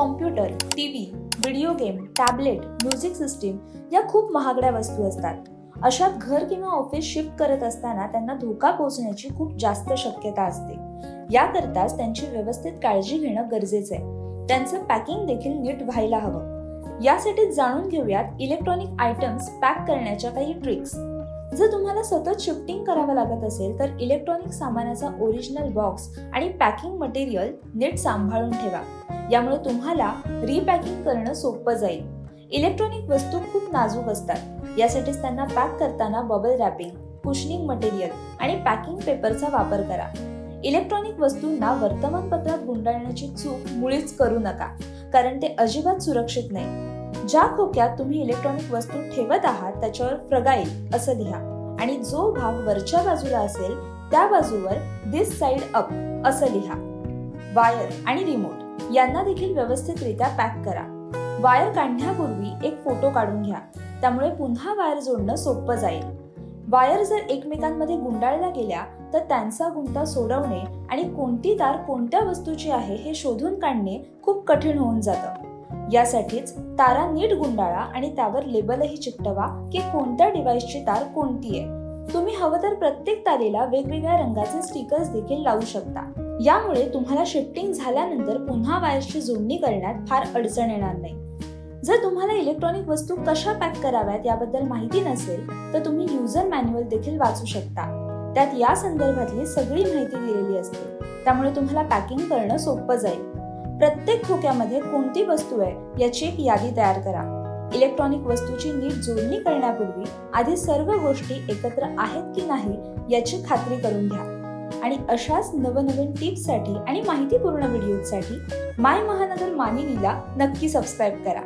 Computer, TV, video game, tablet, music system या खूप महागड्या वस्तू असतात. अशात घर किंवा ऑफिस शिफ्ट करत असताना त्यांना धोका पोहोचण्याची खूप जास्त शक्यता असते. याकरताच त्यांची व्यवस्थित काळजी घेणं गरजेचं आहे. त्यांचं पॅकिंग देखील नीट व्हायला हवं. यासाठी जाणून घेऊयात इलेक्ट्रॉनिक आयटम्स पॅक करण्याच्या काही ट्रिक्स. जर तुम्हाला सतत शिफ्टिंग करावं लागत असेल तर इलेक्ट्रॉनिक सामानाचा ओरिजिनल बॉक्स आणि पॅकिंग मटेरियल नीट सांभाळून ठेवा. यामुळे तुम्हाला रिपॅकिंग करणं सोपं जाईल. इलेक्ट्रॉनिक वस्तू खूप नाजूक असतात. यासाठीच त्यांना पॅक करताना बबल रॅपिंग, कुशनिंग मटेरियल आणि पॅकिंग पेपरचा वापर करा. इलेक्ट्रॉनिक वस्तूंना वर्तमानपत्रात गुंडाळण्याची चूक मुळीच करू नका, कारण ते अजिबात सुरक्षित नाही. ज्या खोक्यात तुम्ही इलेक्ट्रॉनिक वस्तू ठेवत आहात त्याच्यावर फ्रगाईल असं लिहा आणि जो भाग वरच्या बाजूला असेल त्या बाजूवर दिस साइड अप असं लिहा. वायर आणि रिमोट यांना देखील व्यवस्थितरित्या पॅक करा. वायर काढण्यापूर्वी एक फोटो काढून घ्या, त्यामुळे पुन्हा वायर जोडणं सोपं जाईल. वायर जर एकमेकांमध्ये गुंडाळल्या गेल्या तर त्यांचा गुंता सोडवणे आणि कोणती तार कोणत्या वस्तूची आहे हे शोधून काढणे खूप कठीण होऊन जातं. यासाठीच तारा नीट गुंडाळा आणि त्यावर लेबलही चिकटवा की कोणत्या डिव्हाइसची तार कोणती आहे. तुम्ही हवं तर प्रत्येक तारेला वेगवेगळ्या रंगाचे स्टिकर्स देखील लावू शकता. यामुळे तुम्हाला शिफ्टिंग झाल्यानंतर पुन्हा वायरची जोडणी करण्यात फार अडचण येणार नाही. जर तुम्हाला इलेक्ट्रॉनिक वस्तू कशा पॅक कराव्यात याबद्दल माहिती नसेल तर तुम्ही युजर मॅन्युअल देखील वाचू शकता. त्यात या संदर्भातली सगळी माहिती दिलेली असते. त्यामुळे तुम्हाला पॅकिंग करणं सोपं जाईल. प्रत्येक खोक्यामध्ये कोणती वस्तू आहे याची एक यादी तयार करा. इलेक्ट्रॉनिक वस्तूची नीट जोडणी करण्यापूर्वी आधी सर्व गोष्टी एकत्र आहेत की नाही याची खात्री करून घ्या. आणि अशाच नवनवीन टिप्ससाठी आणि माहितीपूर्ण व्हिडिओसाठी माय महानगर मानिनीला नक्की सबस्क्राईब करा.